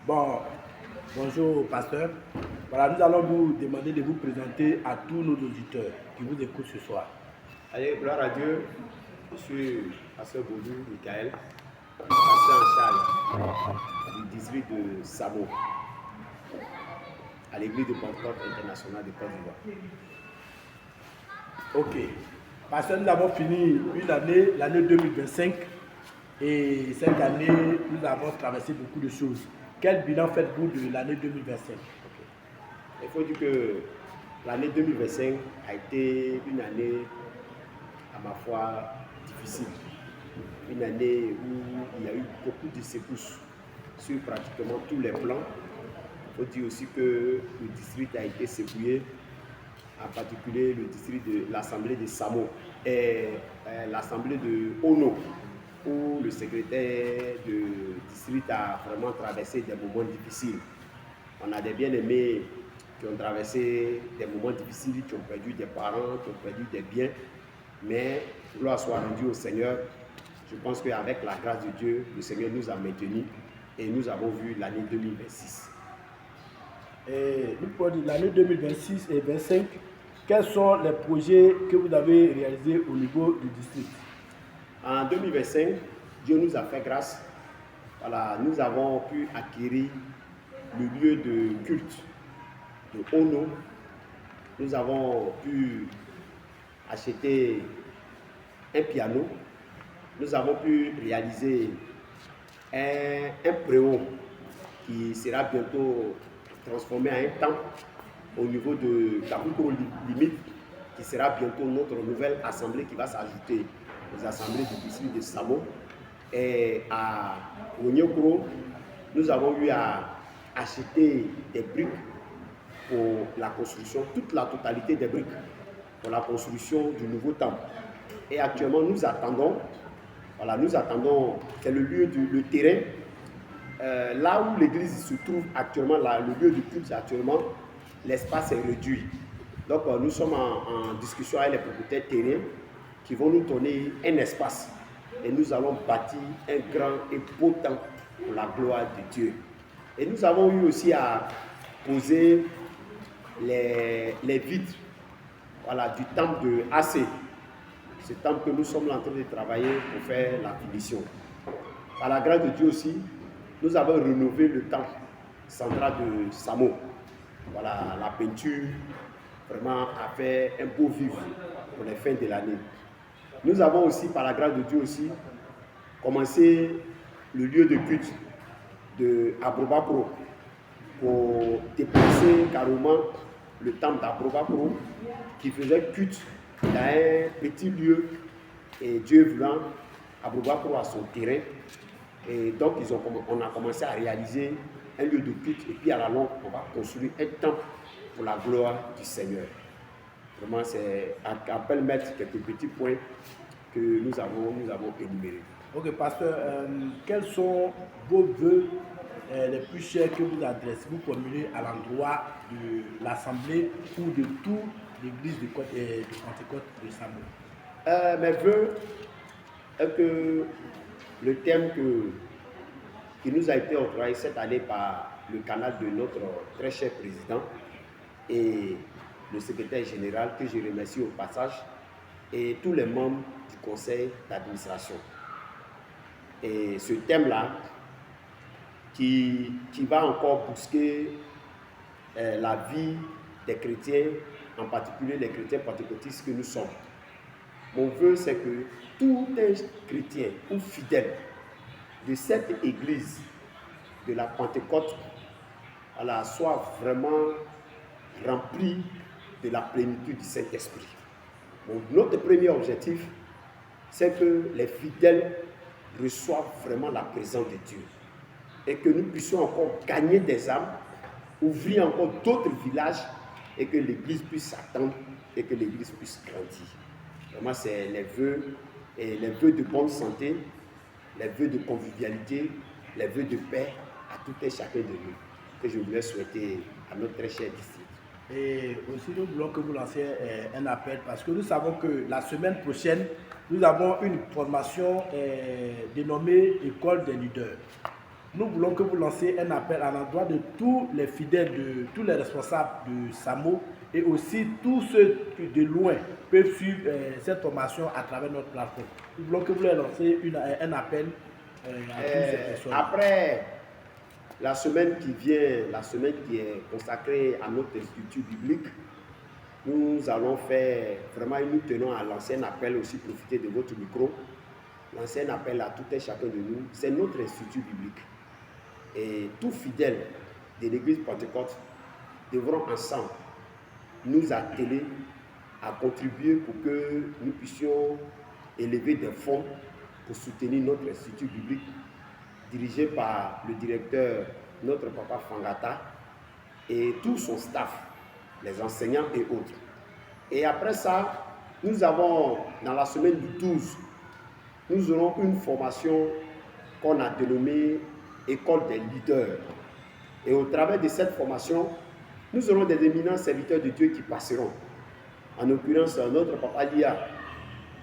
Bon, bonjour pasteur. Voilà, nous allons vous demander de vous présenter à tous nos auditeurs qui vous écoutent ce soir. Allez, gloire à Dieu. Je suis pasteur Baudou Michael, pasteur en charge du district de Samo, à l'église de Pentecôte internationale de Côte d'Ivoire. Ok. Pasteur, nous avons fini une année, l'année 2025, et cette année, nous avons traversé beaucoup de choses. Quel bilan faites-vous de l'année 2025? Il faut dire que l'année 2025 a été une année, à ma foi, difficile. Une année où il y a eu beaucoup de secousses sur pratiquement tous les plans. Il faut dire aussi que le district a été secoué, en particulier le district de l'Assemblée de Samo et l'Assemblée de Ono, où le secrétaire du district a vraiment traversé des moments difficiles. On a des bien-aimés qui ont traversé des moments difficiles, qui ont perdu des parents, qui ont perdu des biens. Mais gloire soit rendue au Seigneur. Je pense qu'avec la grâce de Dieu, le Seigneur nous a maintenus et nous avons vu l'année 2026. Et nous pouvons dire l'année 2026 et 2025, quels sont les projets que vous avez réalisés au niveau du district? En 2025, Dieu nous a fait grâce. Voilà, nous avons pu acquérir le lieu de culte de Ono. Nous avons pu acheter un piano. Nous avons pu réaliser un préau qui sera bientôt transformé en un temple au niveau de Kaboukro Limite, qui sera bientôt notre nouvelle assemblée qui va s'ajouter aux assemblées du district de Samo. Et à Onyokro, nous avons eu à acheter des briques pour la construction, toute la totalité des briques pour la construction du nouveau temple. Et actuellement, nous attendons, c'est le lieu le terrain, là où l'église se trouve actuellement, là, le lieu de culte actuellement, l'espace est réduit. Donc nous sommes en discussion avec les propriétaires terriens qui vont nous donner un espace et nous allons bâtir un grand et beau temple pour la gloire de Dieu. Et nous avons eu aussi à poser les vitres, voilà, du temple de AC. Ce temple que nous sommes en train de travailler pour faire la finition. Par la grâce de Dieu aussi, nous avons rénové le temple central de Samo. Voilà, la peinture vraiment a fait un beau vivre pour les fins de l'année. Nous avons aussi, par la grâce de Dieu aussi, commencé le lieu de culte de Abrobapro pour déplacer carrément le temple d'Abrobapro qui faisait culte dans un petit lieu et Dieu voulant, Abrobapro a son terrain et donc on a commencé à réaliser un lieu de culte et puis à la longue on va construire un temple pour la gloire du Seigneur. Vraiment c'est à peine mettre quelques petits points que nous avons énumérés. Ok, pasteur, quels sont vos vœux les plus chers que vous adressez, vous formulez à l'endroit de l'Assemblée ou de toute l'église de Pentecôte de Samo? Mes vœux est que le thème qui nous a été octroyé cette année par le canal de notre très cher président et le secrétaire général, que je remercie au passage, et tous les membres du conseil d'administration. Et ce thème-là, qui va encore bousquer la vie des chrétiens, en particulier les chrétiens pentecôtistes que nous sommes. Mon vœu, c'est que tout un chrétien ou fidèle de cette église de la Pentecôte voilà, soit vraiment rempli de la plénitude du Saint-Esprit. Notre premier objectif, c'est que les fidèles reçoivent vraiment la présence de Dieu et que nous puissions encore gagner des âmes, ouvrir encore d'autres villages et que l'église puisse s'attendre et que l'église puisse grandir. Vraiment, c'est les vœux de bonne santé, les vœux de convivialité, les vœux de paix à tout et chacun de nous que je voulais souhaiter à notre très cher district. Et aussi, nous voulons que vous lanciez un appel parce que nous savons que la semaine prochaine, nous avons une formation dénommée École des leaders. nous voulons que vous lanciez un appel à l'endroit de tous les fidèles, de tous les responsables de SAMO et aussi tous ceux qui de loin peuvent suivre cette formation à travers notre plateforme. Nous voulons que vous leur lanciez un appel à toutes ces personnes. Après la semaine qui vient, la semaine qui est consacrée à notre institut biblique, nous allons faire, vraiment, nous tenons à lancer un appel aussi, profiter de votre micro, lancer un appel à tout et chacun de nous. C'est notre institut biblique. Et tout fidèle de l'église Pentecôte devront ensemble nous atteler à contribuer pour que nous puissions élever des fonds pour soutenir notre institut biblique dirigé par le directeur, notre papa Fangata, et tout son staff, les enseignants et autres. Et après ça, nous avons, dans la semaine du 12, nous aurons une formation qu'on a dénommée École des leaders. Et au travers de cette formation, nous aurons des éminents serviteurs de Dieu qui passeront. En l'occurrence, notre papa Lia,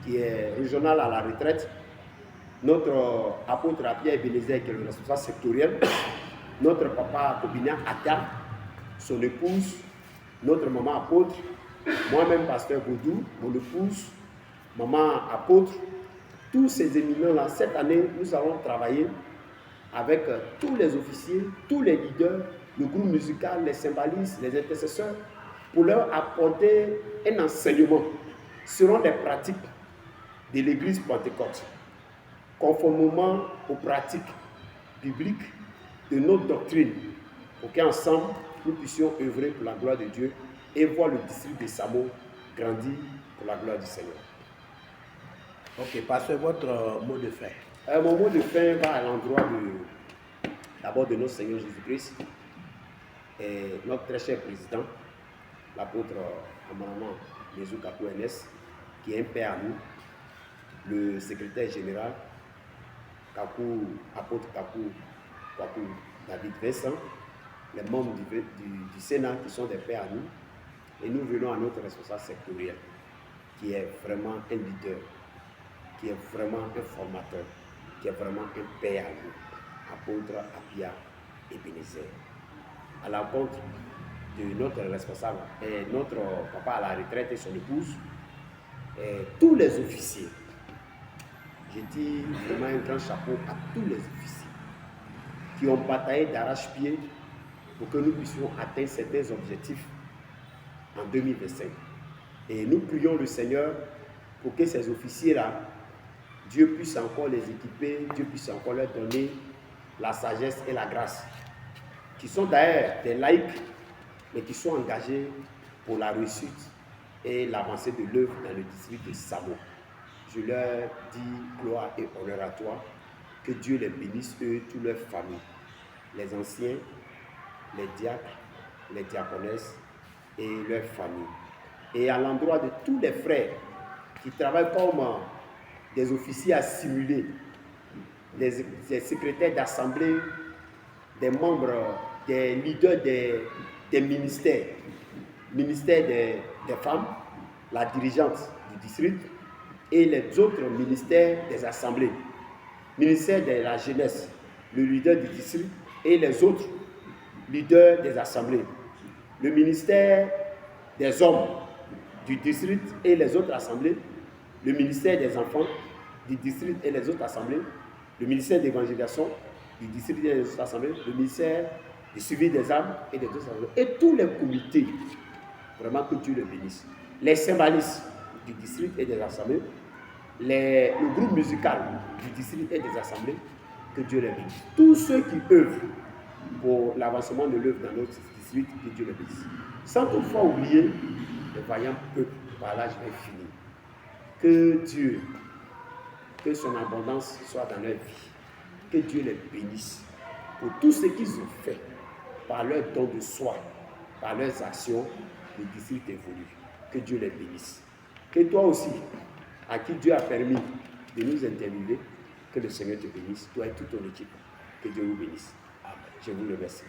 qui est régional à la retraite, notre apôtre Pierre Bénézet, qui est le responsable sectoriel, notre papa Kobina Atta, son épouse, notre maman apôtre, moi-même pasteur Godou, mon épouse, maman apôtre, tous ces éminents-là, cette année, nous allons travailler avec tous les officiers, tous les leaders, le groupe musical, les cymbalistes, les intercesseurs, pour leur apporter un enseignement selon les pratiques de l'église Pentecôte, conformément aux pratiques bibliques de notre doctrine, pour qu'ensemble, nous puissions œuvrer pour la gloire de Dieu et voir le district de Samo grandir pour la gloire du Seigneur. Ok, passez votre mot de fin. Mon mot de fin va à l'endroit d'abord de notre Seigneur Jésus-Christ et notre très cher président, l'apôtre Amanama Jésus Kakou NS, qui est un père à nous, le secrétaire général, apôtre Kakou David Vincent, les membres du Sénat qui sont des pères à nous, et nous venons à notre responsable sectoriel, qui est vraiment un leader, qui est vraiment un formateur, qui est vraiment un père à nous, apôtre Apia Ebenezer. À l'encontre de notre responsable et notre papa à la retraite et son épouse, et tous les officiers. Je dis vraiment un grand chapeau à tous les officiers qui ont bataillé d'arrache-pied pour que nous puissions atteindre certains objectifs en 2025. Et nous prions le Seigneur pour que ces officiers-là, Dieu puisse encore les équiper, Dieu puisse encore leur donner la sagesse et la grâce, qui sont d'ailleurs des laïcs, mais qui sont engagés pour la réussite et l'avancée de l'œuvre dans le district de Samo. Je leur dis gloire et honneur à toi, que Dieu les bénisse, eux, toute leur famille, les anciens, les diacres, les diaconesses et leurs familles. Et à l'endroit de tous les frères qui travaillent comme des officiers assimilés, des secrétaires d'assemblée, des membres, des leaders des ministères, ministère des femmes, la dirigeante du district et les autres ministères des assemblées, ministère de la jeunesse, le leader du district et les autres leaders des assemblées, le ministère des hommes du district et les autres assemblées, le ministère des enfants du district et les autres assemblées, le ministère d'évangélisation du district et les autres assemblées, le ministère du suivi des âmes et des autres assemblées, et tous les comités, vraiment que Dieu les bénisse. Les cymbalistes du district et des assemblées, le groupe musical du district et des assemblées, que Dieu les bénisse. Tous ceux qui œuvrent pour l'avancement de l'œuvre dans notre district, que Dieu les bénisse. Sans toutefois oublier les vaillants peuples, par là je vais finir. Que Dieu, que son abondance soit dans leur vie. Que Dieu les bénisse pour tout ce qu'ils ont fait, par leur don de soi, par leurs actions, le district évolue. Que Dieu les bénisse. Que toi aussi, à qui Dieu a permis de nous interviewer, que le Seigneur te bénisse, toi et toute ton équipe. Que Dieu vous bénisse. Amen. Je vous remercie.